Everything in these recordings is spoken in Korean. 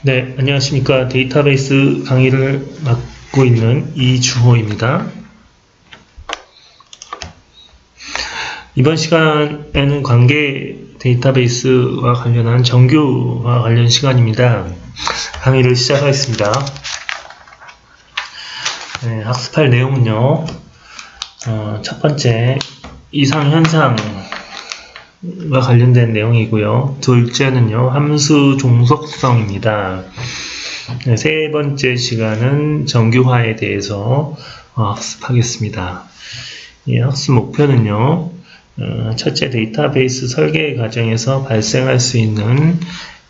네, 안녕하십니까. 데이터베이스 강의를 맡고 있는 이주호입니다. 이번 시간에는 관계 데이터베이스와 관련한 정규와 관련 시간입니다. 강의를 시작하겠습니다. 네, 학습할 내용은요, 첫 번째, 이상현상과 관련된 내용이고요. 둘째는요, 함수 종속성입니다. 네, 세 번째 시간은 정규화에 대해서 학습하겠습니다. 이 학습 목표는요, 첫째, 데이터베이스 설계 과정에서 발생할 수 있는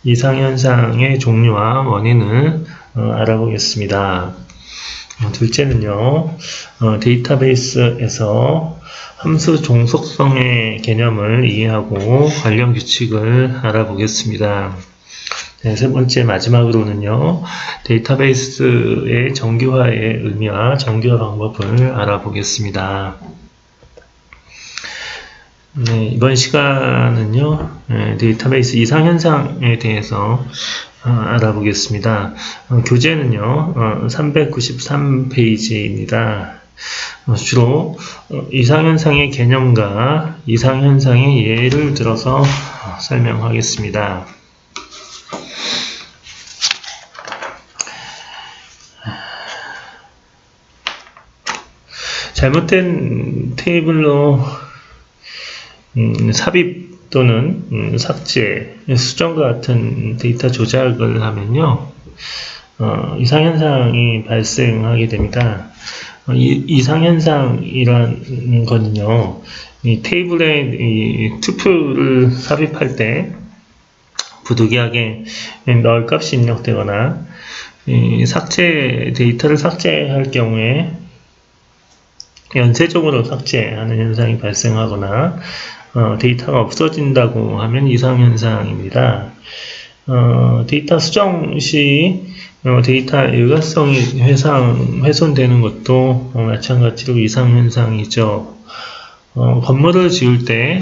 이상현상의 종류와 원인을 알아보겠습니다. 둘째는요, 데이터베이스에서 함수 종속성의 개념을 이해하고 관련 규칙을 알아보겠습니다. 네, 세 번째, 마지막으로는요, 데이터베이스의 정규화의 의미와 정규화 방법을 알아보겠습니다. 네, 이번 시간은요, 데이터베이스 이상현상에 대해서 알아보겠습니다. 교재는요, 393페이지입니다. 주로 이상현상의 개념과 이상현상의 예를 들어서 설명하겠습니다. 잘못된 테이블로 삽입 또는 삭제, 수정과 같은 데이터 조작을 하면요, 이상현상이 발생하게 됩니다. 이상현상이라는 거는요, 이 테이블에 이 투표를 삽입할 때 부득이하게 넣을 값이 입력되거나 데이터를 삭제할 경우에 연쇄적으로 삭제하는 현상이 발생하거나 데이터가 없어진다고 하면 이상현상입니다. 데이터 수정 시 데이터 일관성이 훼손되는 것도 마찬가지로 이상현상이죠. 건물을 지을 때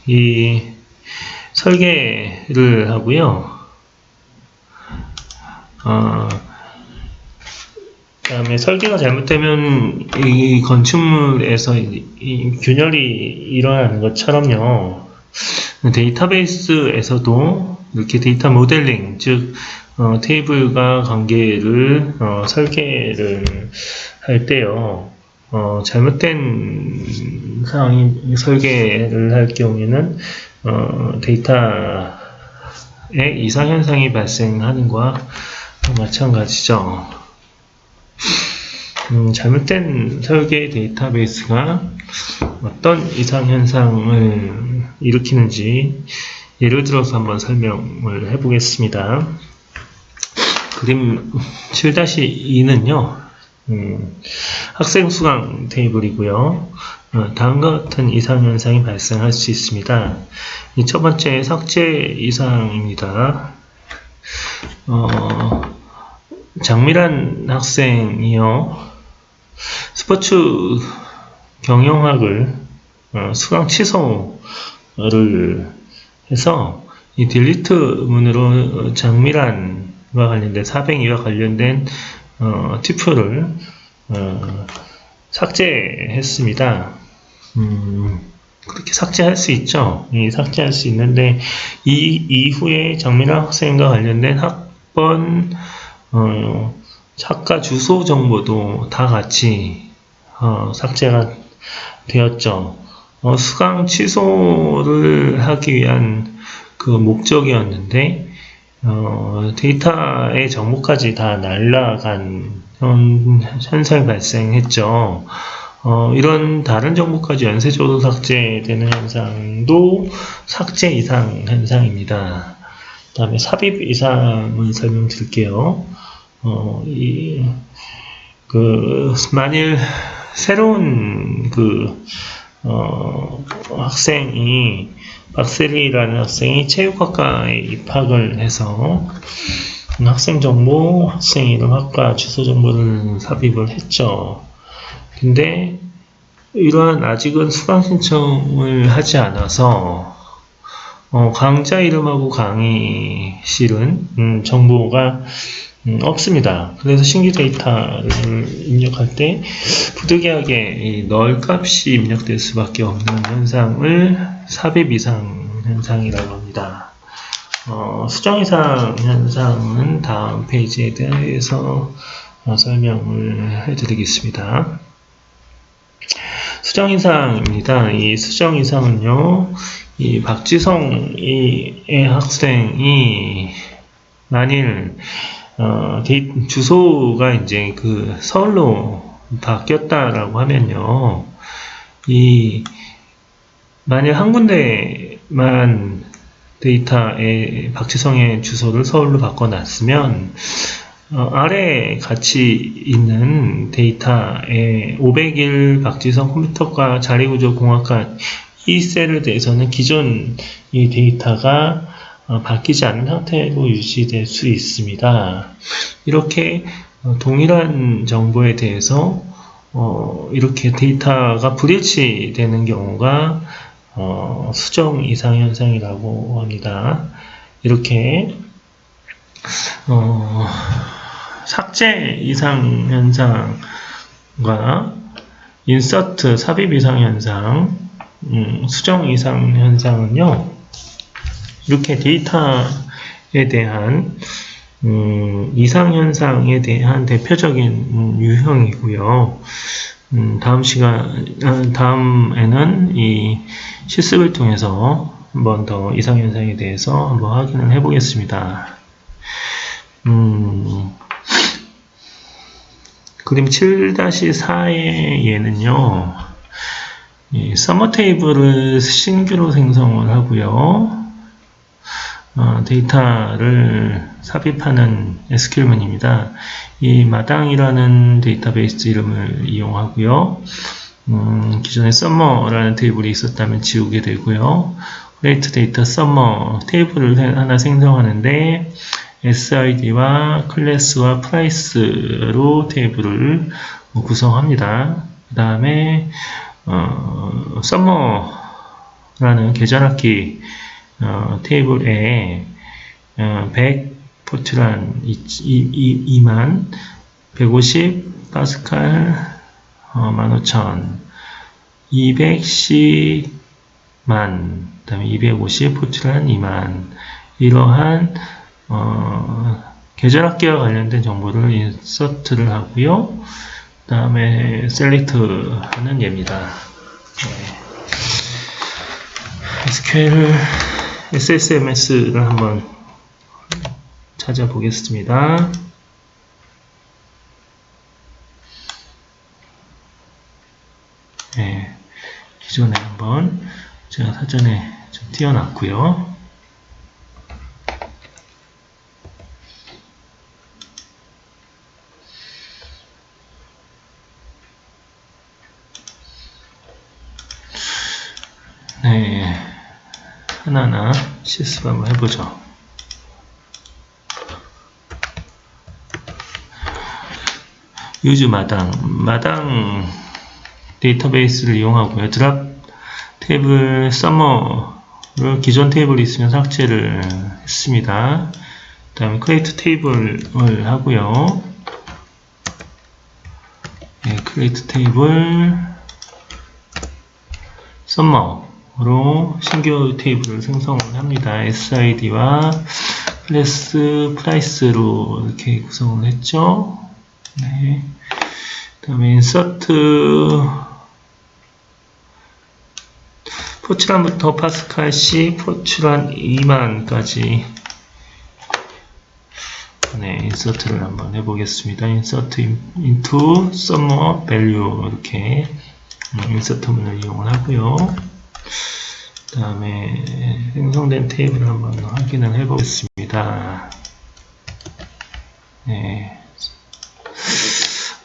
이 설계를 하고요. 그다음에 설계가 잘못되면 이 건축물에서 이 균열이 일어나는 것처럼요. 데이터베이스에서도 이렇게 데이터 모델링, 즉 테이블과 관계를 설계를 할 때요. 잘못된 상황이 설계를 할 경우에는 데이터에 이상현상이 발생하는 것과 마찬가지죠. 잘못된 설계 데이터베이스가 어떤 이상현상을 일으키는지 예를 들어서 한번 설명을 해보겠습니다. 그림 7-2는요, 학생 수강 테이블이고요. 다음과 같은 이상현상이 발생할 수 있습니다. 첫 번째, 삭제 이상입니다. 장미란 학생이요, 스포츠 경영학을 수강 취소를 해서 이 딜리트 문으로 장미란과 관련된 402와 관련된 투표를 삭제했습니다. 그렇게 삭제할 수 있죠. 삭제할 수 있는데 이 이후에 장미란 학생과 관련된 학번 학과 주소 정보도 다 같이 삭제가 되었죠. 수강 취소를 하기 위한 그 목적이었는데 데이터의 정보까지 다 날라간 현상이 발생했죠. 이런 다른 정보까지 연쇄적으로 삭제되는 현상도 삭제 이상 현상입니다. 그 다음에 삽입 이상을 설명드릴게요. 만일 새로운 학생이, 박세리라는 학생이 체육학과에 입학을 해서 학생 정보, 학생 이름, 학과 주소 정보를 삽입을 했죠. 근데 아직은 수강 신청을 하지 않아서 강좌 이름하고 강의실은 정보가 없습니다. 그래서 신규 데이터를 입력할 때 부득이하게 이 널 값이 입력될 수밖에 없는 현상을 삽입 이상 현상이라고 합니다. 수정 이상 현상은 다음 페이지에 대해서 설명을 해드리겠습니다. 수정 이상입니다. 이 수정 이상은요, 이 박지성 학생이 만일 주소가 이제 그 서울로 바뀌었다라고 하면요, 만일 한 군데만 데이터에 박지성의 주소를 서울로 바꿔놨으면 아래 같이 있는 데이터에 501 박지성 컴퓨터과 자리구조 공학과 이 셀에 대해서는 기존 이 데이터가 바뀌지 않은 상태로 유지될 수 있습니다. 이렇게 동일한 정보에 대해서 이렇게 데이터가 불일치되는 경우가 수정 이상 현상이라고 합니다. 이렇게 삭제 이상 현상과 인서트 삽입 이상 현상, 수정 이상 현상은요, 이렇게 데이터에 대한 이상 현상에 대한 대표적인 유형이고요. 다음에는 이 실습을 통해서 한 번 더 이상 현상에 대해서 한번 확인을 해보겠습니다. 그림 7-4의 얘는요, 서머 테이블을 신규로 생성을 하고요, 데이터를 삽입하는 SQL문입니다. 이 마당이라는 데이터베이스 이름을 이용하고요, 기존에 서머라는 테이블이 있었다면 지우게 되고요, create data summer 테이블을 하나 생성하는데 SID와 클래스와 프라이스로 테이블을 구성합니다. 그 다음에 summer라는 계절학기 테이블에 100 포트란 2만 150 파스칼 15,000 200 10만 그 다음에 250 포트란 2만 이러한 계절학기와 관련된 정보를 인서트를 하고요. 그 다음에 select 하는 예입니다. SQL SSMS를 한번 찾아보겠습니다. 기존에 한번 제가 사전에 좀 띄워놨고요. 하나하나 실습 한번 해보죠. 유즈 마당 데이터베이스를 이용하고요. 드랍 테이블 서머를 기존 테이블이 있으면 삭제를 했습니다. 그 다음에 create 테이블을 하고요. create 테이블 서머로 신규 테이블을 생성을 합니다. SID와 클래스 프라이스로 이렇게 구성을 했죠. 그 다음에 insert 포츠란부터 파스칼 C 포츠란 2만까지 인서트를 한번 해보겠습니다. insert into summer value 이렇게 인서트문을 이용을 하고요. 그 다음에 생성된 테이블을 한번 확인을 해보겠습니다.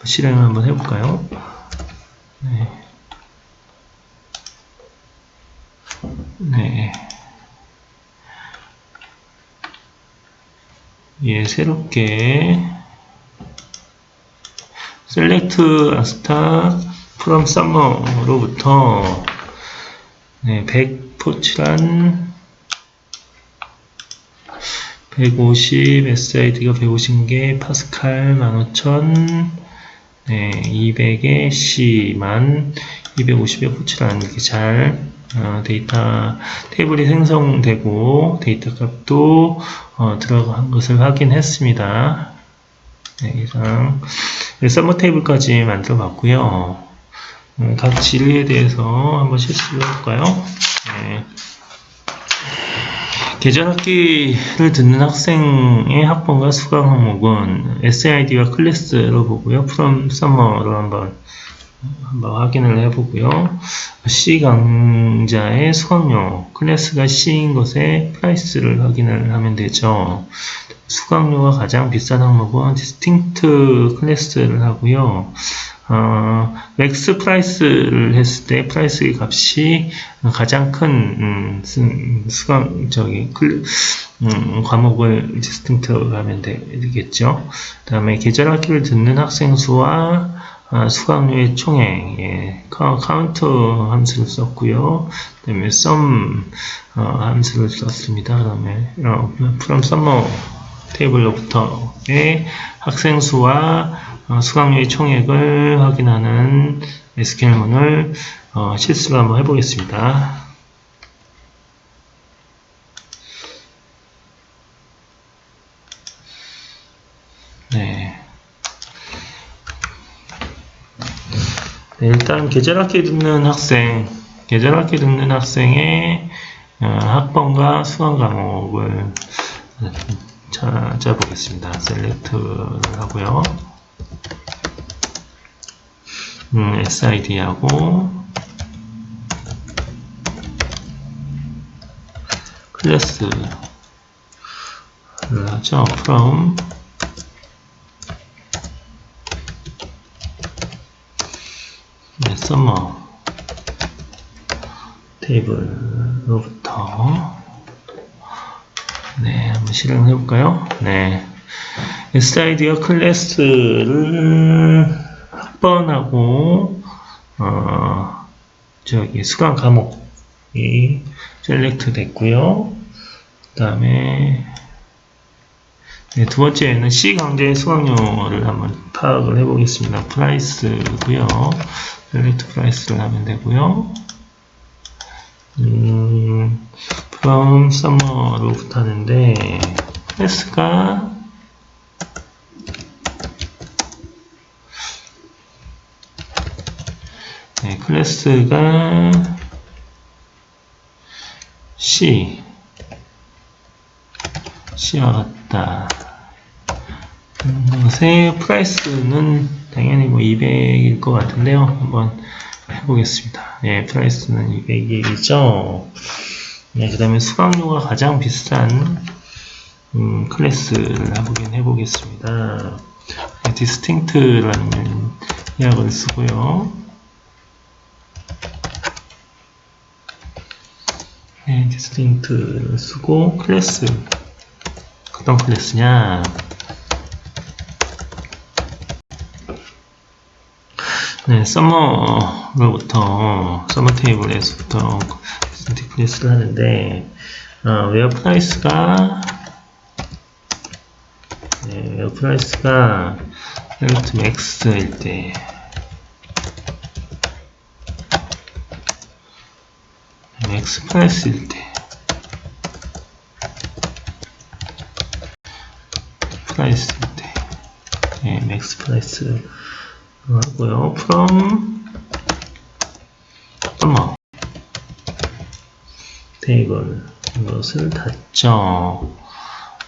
실행을 한번 해볼까요? 새롭게 select star from summer로부터 100 포츠란 150, SID가 150개, 파스칼 15,000, 네, 200에 C만, 250에 포치란 이렇게 잘 데이터 테이블이 생성되고 데이터 값도 들어간 것을 확인했습니다. 네, 이상 썸머 테이블까지 만들어 봤고요. 각 지르에 대해서 한번 실습을 해볼까요? 네. 계절학기를 듣는 학생의 학번과 수강 항목은 SID와 클래스로 보고요. from summer로 한번 확인을 해보고요. C 강좌의 수강료, 클래스가 C인 것의 프라이스를 확인을 하면 되죠. 수강료가 가장 비싼 항목은 디스팅트 클래스를 하고요. 맥스 프라이스를 했을 때 프라이스 값이 가장 큰 과목을 디스팅트 하면 되겠죠. 그 다음에 계절학기를 듣는 학생 수와 수강료의 총액, 예, 카운트 함수를 썼고요. 그 다음에 sum 함수를 썼습니다. 그 다음에 from summer 테이블로부터의 학생 수와 수강료의 총액을 확인하는 SQL문을 실습을 한번 해보겠습니다. 네. 네, 일단 계절학기 듣는 학생의 학번과 수강 과목을 찾아보겠습니다. 셀렉트를 하고요. SID하고 클래스를 하죠. from summer 테이블로부터 네, 한번 실행을 해볼까요? 네, SID와 클래스를 학번하고 수강 과목이 셀렉트 됐고요. 그 다음에 네, 두 번째는 C 강좌의 수강료를 한번 파악을 해보겠습니다. 프라이스고요. 셀렉트 프라이스를 하면 되고요. from summer로부터 하는데 클래스가 네, 클래스가 C와 같다. 것의 프라이스는 당연히 200일 것 같은데요. 한번 해보겠습니다. 네, 프라이스는 200일이죠. 네, 그 다음에 수강료가 가장 비싼 클래스를 한번 해보겠습니다. 네, distinct라는 약을 쓰고요. 네, distinct를 쓰고 클래스 어떤 클래스냐? 네, summer 테이블에서부터 distinct 클래스를 하는데 where price가 select max일 때 max price일 때 네, max price 하고요. from summer 테이블 이것을 닫죠.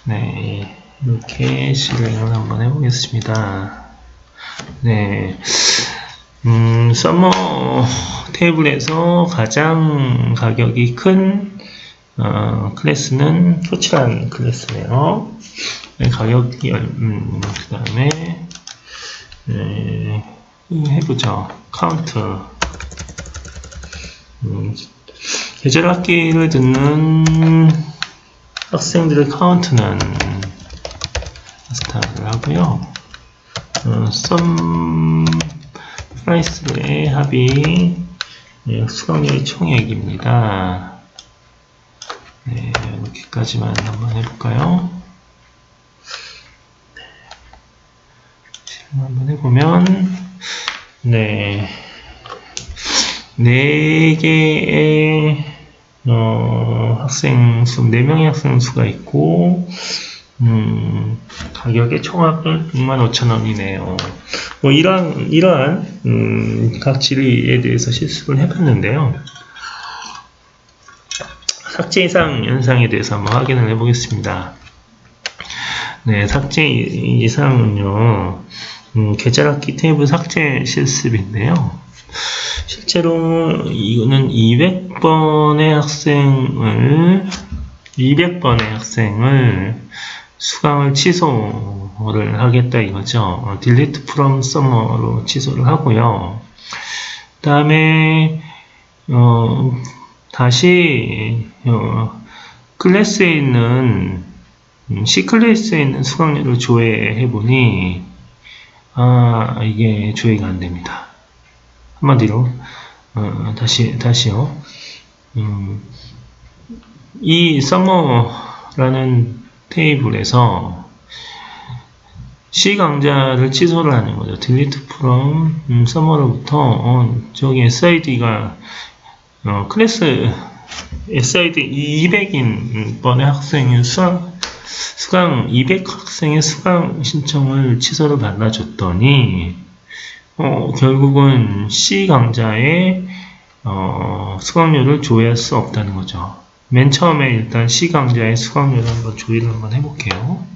네, 이렇게 실행을 한번 해보겠습니다. 네, 서머 테이블에서 가장 가격이 큰 클래스는 토치란 클래스네요. 네, 가격이 그 다음에 해보죠. 카운트 계절학기를 듣는 학생들의 카운트는 스타를 하고요. sum price의 합이 수강료의 총액입니다. 네, 이렇게까지만 한번 해볼까요? 한번 해보면, 네. 4개의, 학생 수, 4명의 학생 수가 있고, 가격의 총합은 65,000원이네요. 뭐, 이러한, 각 질의에 대해서 실습을 해봤는데요. 삭제 이상 현상에 대해서 한번 확인을 해보겠습니다. 네, 삭제 이상은요, 계절학기 테이블 삭제 실습인데요. 실제로 이거는 200번의 학생을 수강을 취소를 하겠다 이거죠. delete from summer로 취소를 하고요. 그 다음에 다시 클래스에 있는 C클래스에 있는 수강료를 조회해보니 이게 조회가 안됩니다. 한마디로 다시요. 이 summer라는 테이블에서 C 강좌를 취소를 하는 거죠. delete from summer로부터 저기 SID가 클래스 SID 200인번의 학생의 수강 200학생의 수강 신청을 취소를 받아줬더니 결국은 C 강좌의 수강료를 조회할 수 없다는 거죠. 맨 처음에 일단 C 강좌의 수강료를 한번 조회를 한번 해볼게요.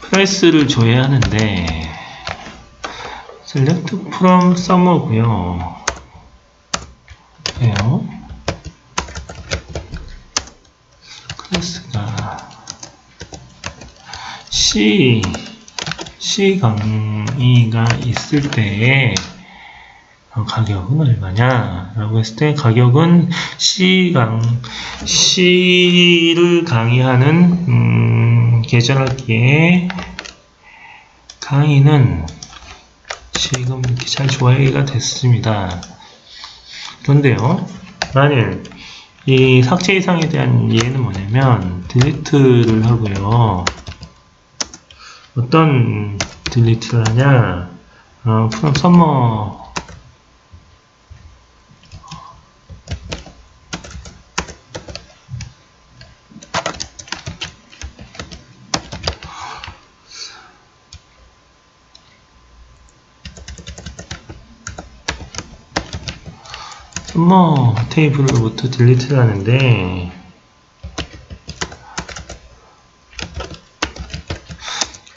프라이스를 조회하는데 select from summer고요. 그래요. 클래스가 C 강의가 있을 때에 가격은 얼마냐 라고 했을 때 가격은 C를 강의하는 계절학기에 강의는 지금 이렇게 잘 조회가 됐습니다. 그런데요, 만일 이 삭제 이상에 대한 예는 뭐냐면 딜리트를 하고요. 어떤 딜리트를 하냐? from summer 테이블로부터 딜리트를 하는데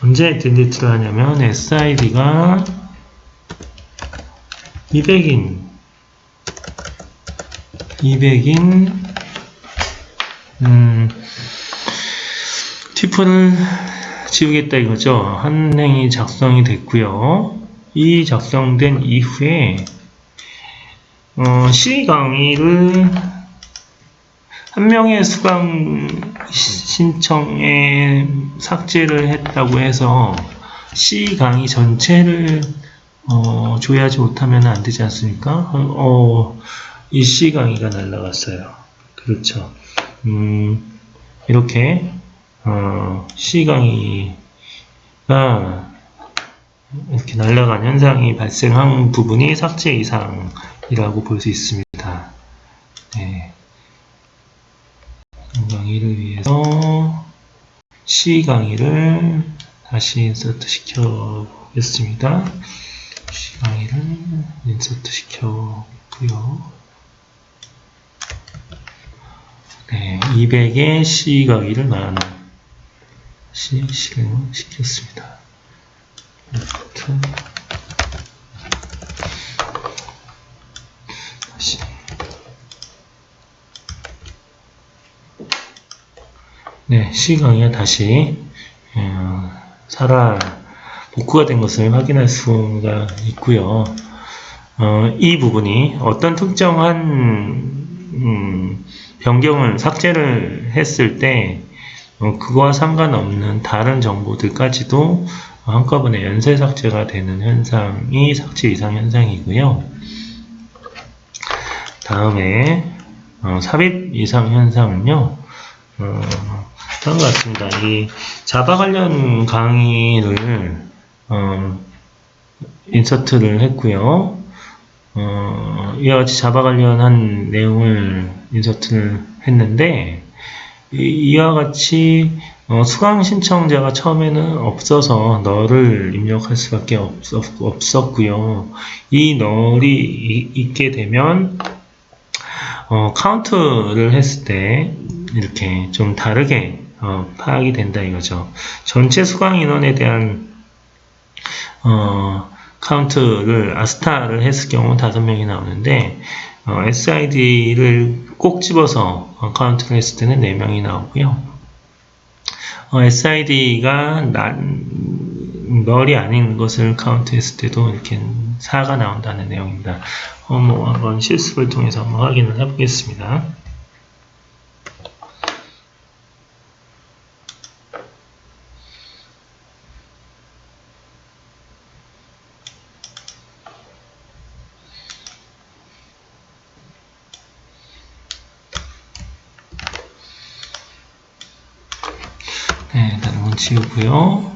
언제 딜리트를 하냐면 SID가 200인 티프를 지우겠다 이거죠. 한 행이 작성이 됐고요. 이 작성된 이후에 C 강의를 한 명의 수강 신청에 삭제를 했다고 해서 C 강의 전체를 조회하지 못하면 안 되지 않습니까? 이 C 강의가 날라갔어요. 그렇죠. 이렇게 C 강의가 이렇게 날아간 현상이 발생한 부분이 삭제 이상이라고 볼 수 있습니다. 네. 강의를 위해서 C 강의를 다시 인서트 시켜 보겠습니다. C 강의를 인서트 시켜고요. 네, 200의 C 강의를 실행을 시켰습니다. 다시 네, C 강의가 다시 복구가 된 것을 확인할 수가 있고요. 이 부분이 어떤 특정한 변경을 삭제를 했을 때 그거와 상관없는 다른 정보들까지도 한꺼번에 연쇄 삭제가 되는 현상이 삭제 이상 현상이고요. 다음에 삽입 이상 현상은요, 그런 것 같습니다. 이 자바 관련 강의를 인서트를 했고요. 이와 같이 자바 관련한 내용을 인서트를 했는데, 이와 같이 수강 신청자가 처음에는 없어서 널을 입력할 수밖에 없었고요. 이 널이 있게 되면 카운트를 했을 때 이렇게 좀 다르게 파악이 된다 이거죠. 전체 수강 인원에 대한 카운트를 아스타를 했을 경우 5명이 나오는데 SID를 꼭 집어서 카운트를 했을 때는 4명이 나오고요. SID가 널이 아닌 것을 카운트했을 때도 이렇게 4가 나온다는 내용입니다. 한번 실습을 통해서 한번 확인을 해보겠습니다. 네, 다른 건 지우고요.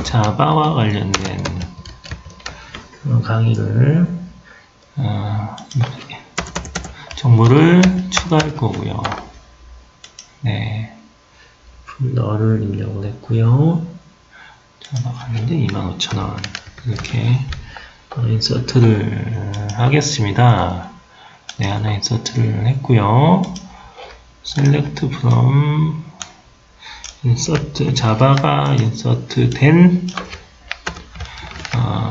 자바와 관련된 강의를 정보를 추가할 거고요. 네, 널을 입력을 했고요. 자바 갔는데 25,000원 이렇게 인서트를 하겠습니다. 네, 하나 인서트를 했고요. select from insert 자바가 인서트 된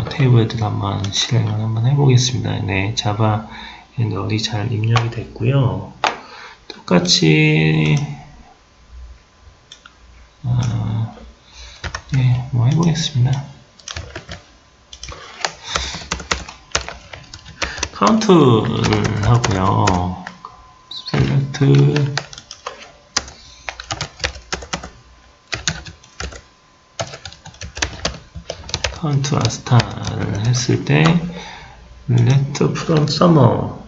테이블들 한번 실행을 한번 해보겠습니다. 네, 자바 널이 잘 입력이 됐고요. 똑같이 네, 뭐 해보겠습니다. 카운트를 하고요. select 카운트 아스타를 했을 때 let from summer로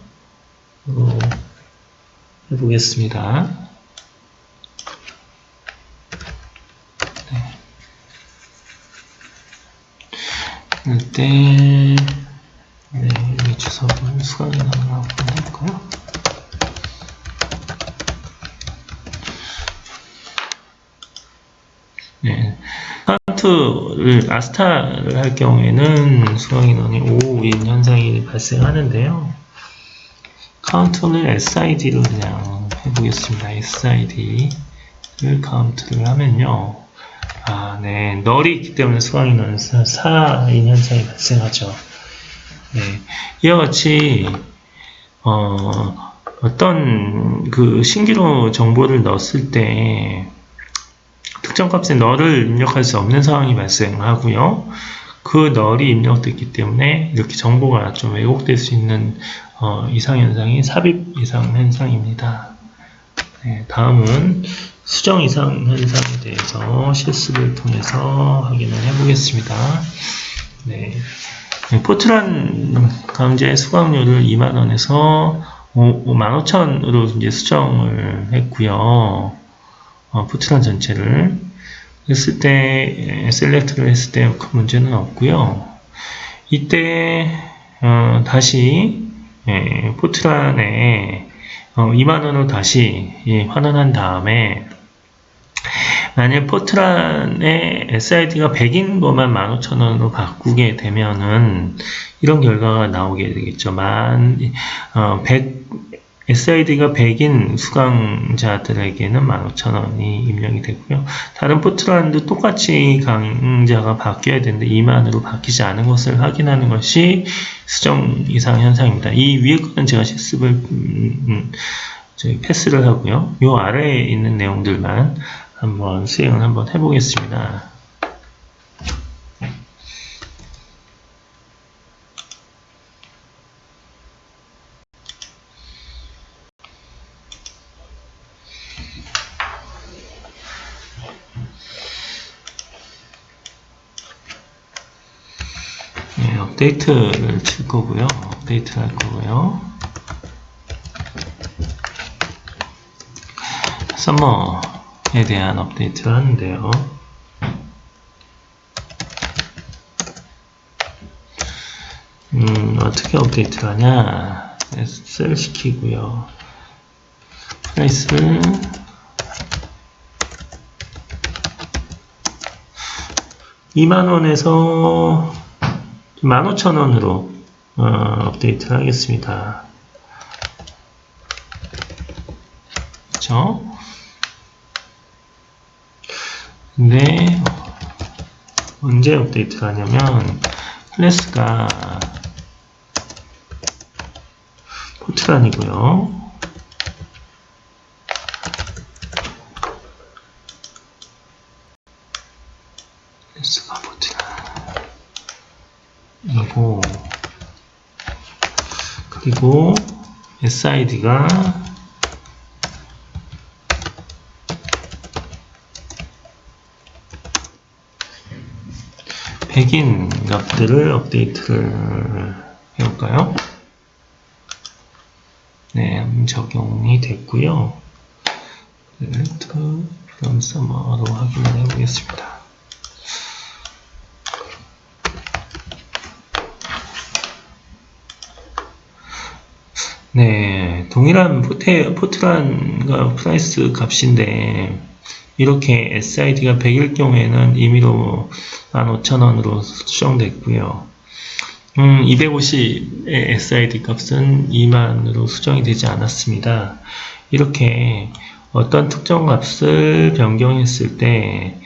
해보겠습니다. 네. 이때 네, 여기 주소를 수강이 나오라고 할까요? 네. 카운트를 아스타를 할 경우에는 수강 인원이 5인 현상이 발생하는데요. 카운트를 SID로 그냥 해보겠습니다. SID를 카운트를 하면요. 네, 널이 있기 때문에 수강 인원은 4인 현상이 발생하죠. 네, 이와 같이 어떤 그 신기로 정보를 넣었을 때 특정 값에 널을 입력할 수 없는 상황이 발생하고요. 그 널이 입력됐기 때문에 이렇게 정보가 좀 왜곡될 수 있는 이상현상이 삽입 이상현상입니다. 네, 다음은 수정 이상현상에 대해서 실습을 통해서 확인을 해보겠습니다. 네, 포트란 강좌의 수강료를 2만원에서 15,000원으로 이제 수정을 했고요. 포트란 전체를 했을 때 셀렉트를 했을 때 큰 문제는 없고요. 이때 다시 포트란에 2만원으로 다시 환원한 다음에 만약 포트란의 SID가 100인 것만 15,000원으로 바꾸게 되면은 이런 결과가 나오게 되겠죠. 100, SID가 100인 수강자들에게는 15,000원이 입력이 되고요. 다른 포트란도 똑같이 강좌가 바뀌어야 되는데 2만으로 바뀌지 않은 것을 확인하는 것이 수정 이상 현상입니다. 이 위에 거는 제가 실습을 패스를 하고요. 이 아래에 있는 내용들만 한번 수행을 한번 해보겠습니다. 네, 업데이트를 칠 거고요. 업데이트 할 거고요. 서머에 대한 업데이트를 하는데요. 어떻게 업데이트를 하냐? 셀 시키고요. 프라이스를 20,000원에서 15,000원으로 업데이트를 하겠습니다. 그렇죠? 근데 언제 업데이트를 하냐면 클래스가 포트란이고요. 클래스가 포트란이고 그리고 SID가 백인 값들을 업데이트를 해볼까요? 네, 적용이 됐고요. 렐트 from summer로 확인을 해보겠습니다. 네, 동일한 포트란과 프라이스 값인데 이렇게 SID가 100일 경우에는 임의로 15,000원으로 수정됐고요. 250의 SID 값은 2만으로 수정이 되지 않았습니다. 이렇게 어떤 특정 값을 변경했을 때,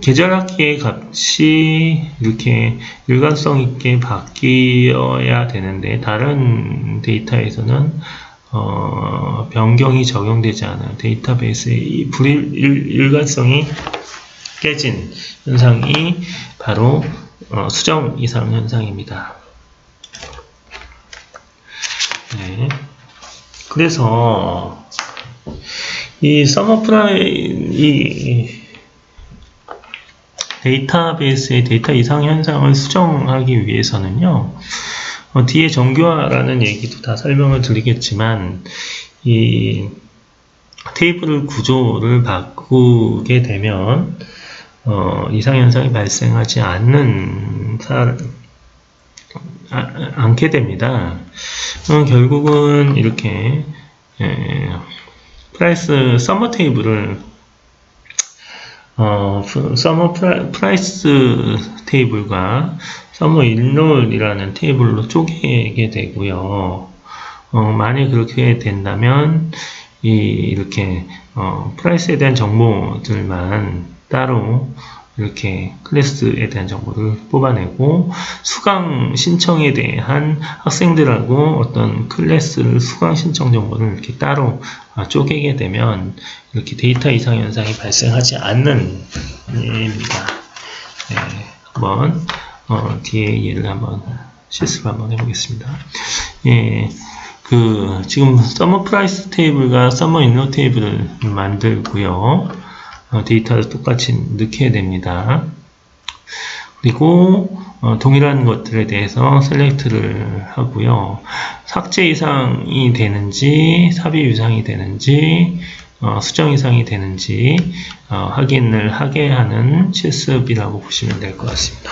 계절학기의 값이 이렇게 일관성 있게 바뀌어야 되는데, 다른 데이터에서는 변경이 적용되지 않아요. 데이터베이스의 일관성이 깨진 현상이 바로 수정 이상 현상입니다. 네. 그래서 이 이 데이터베이스의 데이터 이상 현상을 수정하기 위해서는요, 뒤에 정교화라는 얘기도 다 설명을 드리겠지만, 이 테이블 구조를 바꾸게 되면, 이상현상이 발생하지 않게 됩니다. 결국은 이렇게, 서머 테이블을 서머 프라이스 테이블과 서머 인롤이라는 테이블로 쪼개게 되고요. 만약 그렇게 된다면 이렇게 프라이스에 대한 정보들만 따로 이렇게 클래스에 대한 정보를 뽑아내고 수강 신청에 대한 학생들하고 어떤 클래스를 수강 신청 정보를 이렇게 따로 쪼개게 되면 이렇게 데이터 이상 현상이 발생하지 않는 예입니다. 네, 한번 뒤에 예를 한번 실습을 한번 해보겠습니다. 예, 지금 서머 프라이스 테이블과 서머 인로 테이블을 만들고요. 데이터를 똑같이 넣게 됩니다. 그리고 동일한 것들에 대해서 셀렉트를 하고요. 삭제 이상이 되는지 삽입 이상이 되는지 수정 이상이 되는지 확인을 하게 하는 실습이라고 보시면 될 것 같습니다.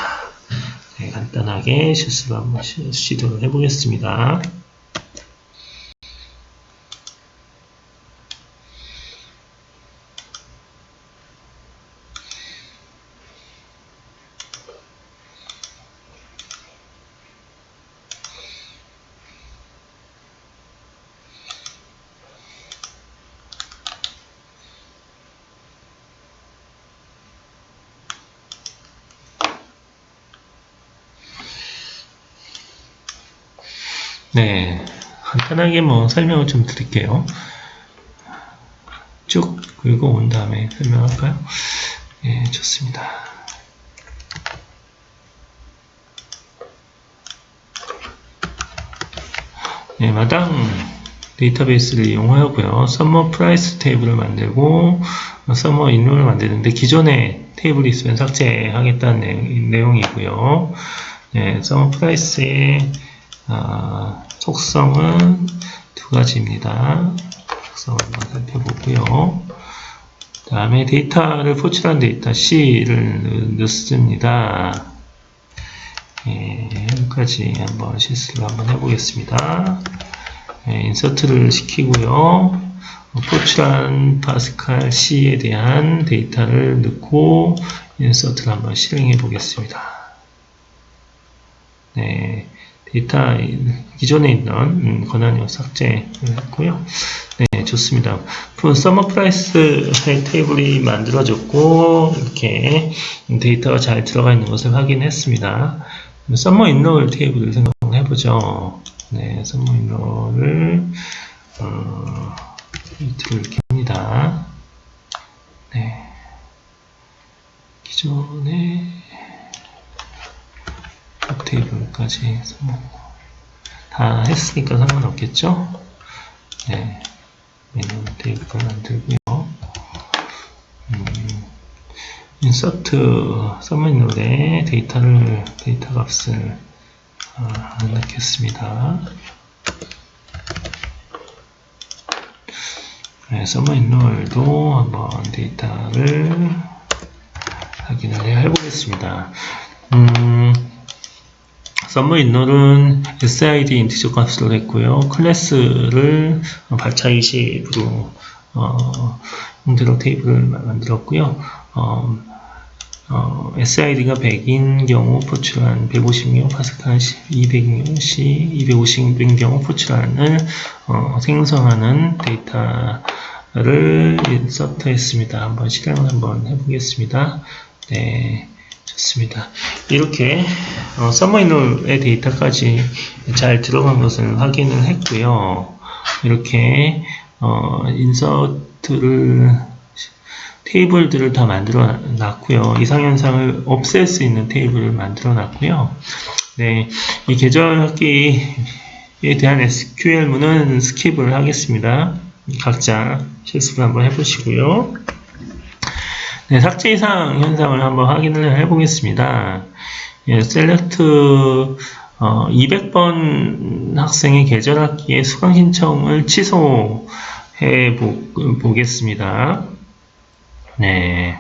네, 간단하게 실습 한번 시도를 해보겠습니다. 네, 간단하게 설명을 좀 드릴게요. 쭉 긁어온 다음에 설명할까요? 네, 좋습니다. 네, 마당 데이터베이스를 이용하고요. 서머 프라이스 테이블을 만들고 서머 인롤을 만드는데 기존의 테이블이 있으면 삭제하겠다는 내용이고요. 네, 서머 프라이스의 속성은 두 가지입니다. 속성을 한번 살펴보고요. 그 다음에 데이터를 포출한 데이터 C를 넣습니다. 여기까지 한번 실습을 한번 해보겠습니다. 인서트를 시키고요. 포출한 파스칼 C에 대한 데이터를 넣고 인서트를 한번 실행해 보겠습니다. 네, 데이터 기존에 있는 권한형 삭제를 했고요. 네, 좋습니다. 서머 프라이스 테이블이 만들어졌고 이렇게 데이터가 잘 들어가 있는 것을 확인했습니다. 서머 인롤 테이블을 생각해 보죠. 네, 서머 인롤을 이틀을 이렇게 합니다. 네, 기존에 테이블까지 다 했으니까 상관없겠죠? 네, 메뉴 테이블 만들고요. 인서트 서머인롤에 데이터 값을 넣겠습니다. 네, 서머인롤도 한번 데이터를 확인을 해보겠습니다. 서머인롤은 SID 인티저 값으로 했고요. 클래스를 발차 20으로 형태로 테이블을 만들었고요. SID가 100인 경우 포출한 150명, 파스칼 200명, C 250인 경우 포출한을 생성하는 데이터를 인서트했습니다. 한번 실행을 한번 해보겠습니다. 네, 좋습니다. 이렇게 서머인롤의 데이터까지 잘 들어간 것을 확인을 했고요. 이렇게 인서트를 테이블들을 다 만들어 놨고요. 이상현상을 없앨 수 있는 테이블을 만들어 놨고요. 네, 이 계절하기에 대한 SQL문은 스킵을 하겠습니다. 각자 실습을 한번 해보시고요. 네, 삭제 이상 현상을 한번 확인을 해보겠습니다. 예, 셀렉트 200번 학생의 계절학기의 수강 신청을 취소해 보겠습니다. 네,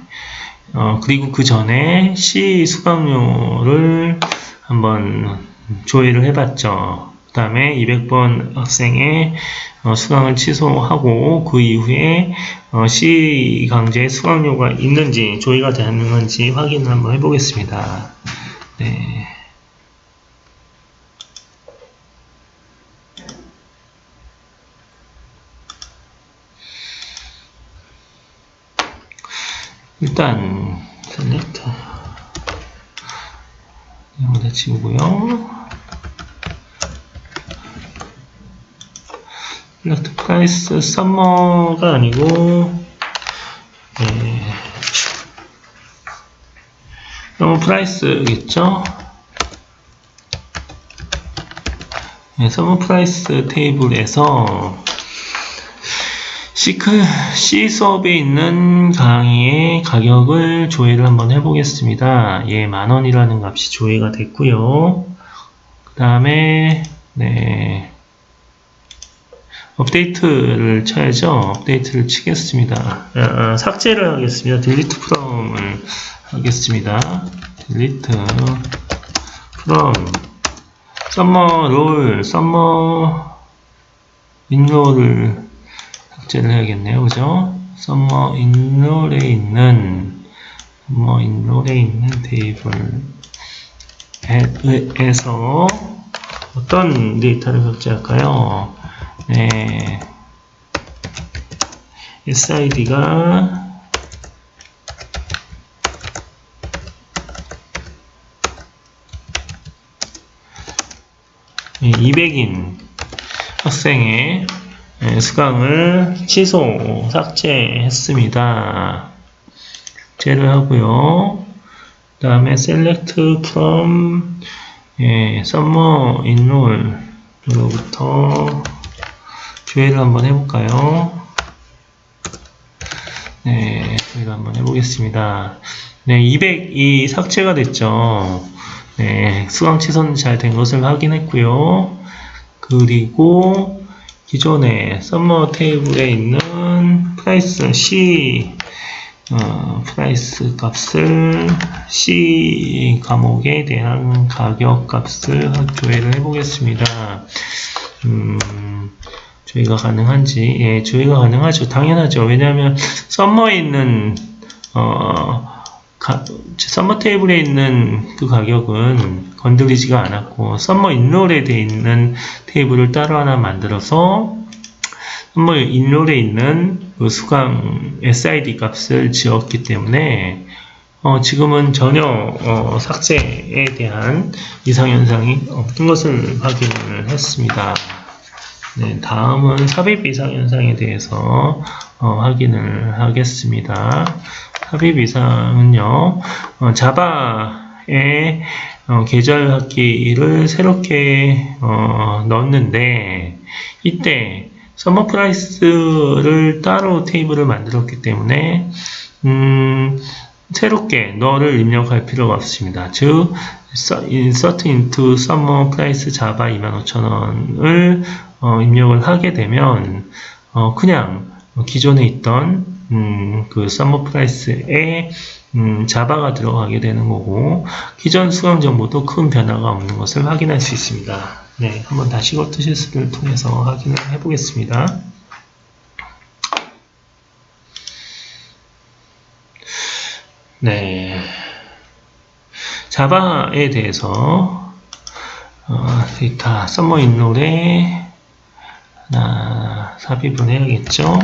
그리고 그 전에 C 수강료를 한번 조회를 해봤죠. 그 다음에 200번 학생의 수강을 취소하고 그 이후에 C 강좌의 수강료가 있는지 조회가 되는 건지 확인을 한번 해보겠습니다. 네. 일단 셀렉트 여기다 지우고요. 셀렉트 프라이스 썸머가 아니고 서머 프라이스겠죠? 네, 서머 프라이스 테이블에서 C 수업에 있는 강의의 가격을 조회를 한번 해보겠습니다. 예, 10,000원이라는 값이 조회가 됐고요. 그 다음에 네, 업데이트를 쳐야죠. 업데이트를 치겠습니다. 삭제를 하겠습니다. delete from을 하겠습니다. delete from summer roll, summer enroll을 삭제를 해야겠네요. 그죠? summer enroll에 있는 테이블에서 어떤 데이터를 삭제할까요? 네, SID가 200인 학생의 수강을 삭제했습니다. 삭제를 하고요. 그 다음에 select from summer enroll로부터 조회를 한번 해볼까요? 네, 조회를 한번 해보겠습니다. 네, 200이 삭제가 됐죠. 네, 수강 취소는 잘 된 것을 확인했고요. 그리고 기존에 썸머 테이블에 있는 프라이스 C 프라이스 값을 C 과목에 대한 가격 값을 조회를 해보겠습니다. 조회가 가능한지, 예, 조회가 가능하죠. 당연하죠. 왜냐하면 썸머에 있는 썸머 테이블에 있는 그 가격은 건드리지가 않았고, 썸머 인롤에 되어 있는 테이블을 따로 하나 만들어서 썸머 인롤에 있는 그 수강 SID 값을 지웠기 때문에 지금은 전혀 삭제에 대한 이상현상이 없는 것을 확인을 했습니다. 네, 다음은 삽입 이상현상에 대해서 확인을 하겠습니다. 삽입 이상은요, 자바의 계절 학기를 새롭게 넣었는데, 이때 서머 프라이스를 따로 테이블을 만들었기 때문에 새롭게 너를 입력할 필요가 없습니다. 즉 insert into summer price java 25,000원을 입력을 하게 되면 그냥 기존에 있던 그 summer price에 자바가 들어가게 되는 거고, 기존 수강 정보도 큰 변화가 없는 것을 확인할 수 있습니다. 네, 한번 다시 거트시스를 통해서 확인을 해보겠습니다. 네, 자바에 대해서 데이터 썸머 인롤에 하나 삽입을 해야겠죠.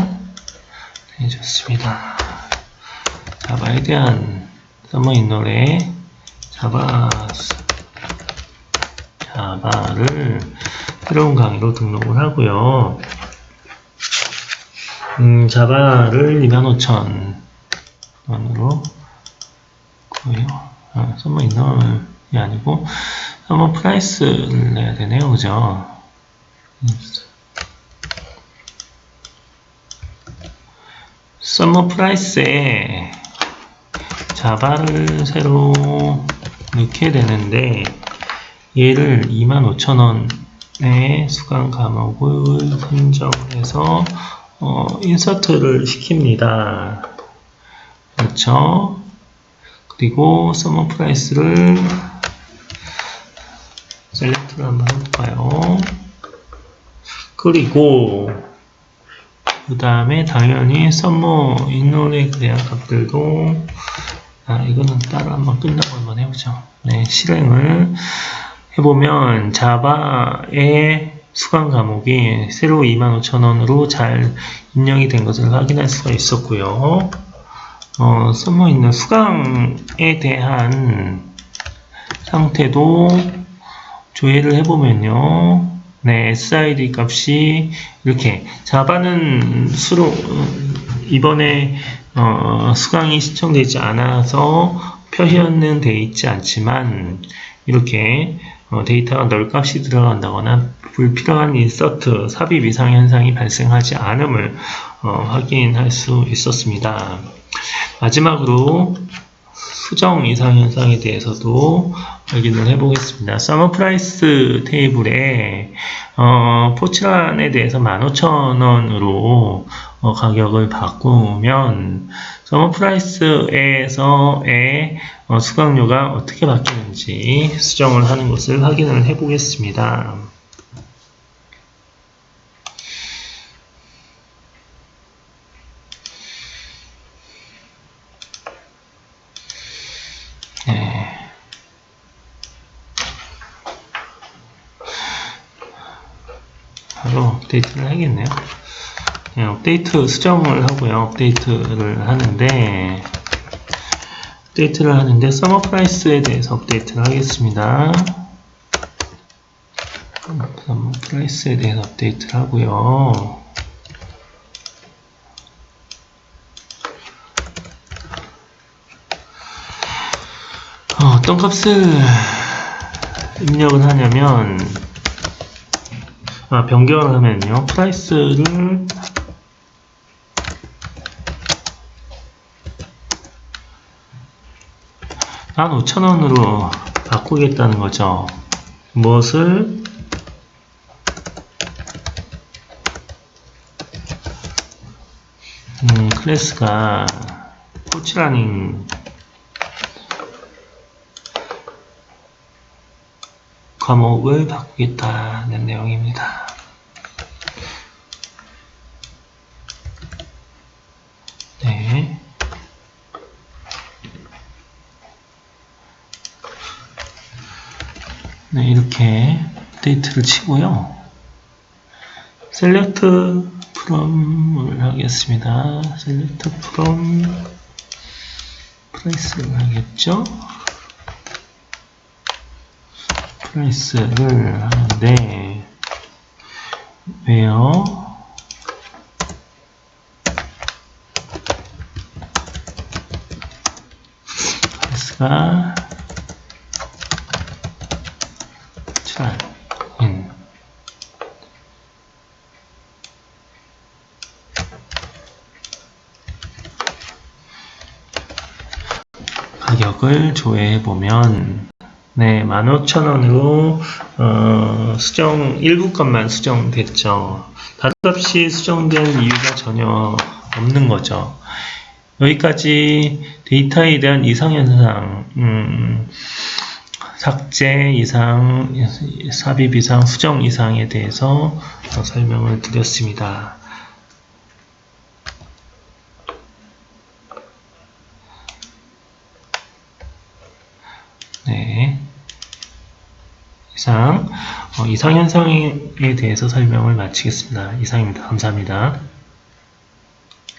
네, 좋습니다. 자바에 대한 썸머 인롤에 자바를 새로운 강의로 등록을 하고요. 자바를 25,000원으로 썸머 인롤이 아니고 썸머 프라이스를 내야 되네요. 그죠? 썸머 프라이스에 자바를 새로 넣게 되는데, 얘를 25,000원의 수강 과목을 선정해서 인서트를 시킵니다. 그렇죠? 그리고 서머 프라이스를 셀렉트를 한번 해볼까요? 그리고 그 다음에 당연히 서머 인롤에 대한 값들도 이거는 따로 한번 끝나고 한번 해보죠. 네, 실행을 해보면 자바의 수강 과목이 새로 25,000원으로 잘 입력이 된 것을 확인할 수가 있었고요. 썸머 있는 수강에 대한 상태도 조회를 해보면요. 네, SID 값이 이렇게 자바는 이번에 수강이 신청되지 않아서 표시는 되어 있지 않지만, 이렇게 데이터가 널값이 들어간다거나 불필요한 인서트, 삽입 이상 현상이 발생하지 않음을 확인할 수 있었습니다. 마지막으로 수정 이상 현상에 대해서도 확인을 해보겠습니다. 서머 프라이스 테이블에 포치란에 대해서 15,000원으로 가격을 바꾸면 서머 프라이스에서의 수강료가 어떻게 바뀌는지 수정을 하는 것을 확인을 해보겠습니다. 네. 바로 업데이트를 하겠네요. 네, 업데이트 수정을 하고요. 업데이트를 하는데 서머 프라이스에 대해서 업데이트를 하겠습니다. 서머 프라이스에 대해서 업데이트를 하고요. 어떤 값을 입력을 하냐면, 변경을 하면요, 프라이스를 15,000원으로 바꾸겠다는 거죠. 무엇을? 클래스가 포치라는 과목을 바꾸겠다는 내용입니다. 네. 네, 이렇게 데이트를 치고요. select from을 하겠습니다. select from price를 하겠죠. price를 하는데 where price가 가격을 조회해보면 네, 15,000원으로 수정, 일부 것만 수정됐죠. 다른 값이 수정된 이유가 전혀 없는 거죠. 여기까지 데이터에 대한 이상현상, 삭제 이상, 삽입 이상, 수정 이상에 대해서 설명을 드렸습니다. 네. 이상현상에 대해서 설명을 마치겠습니다. 이상입니다. 감사합니다.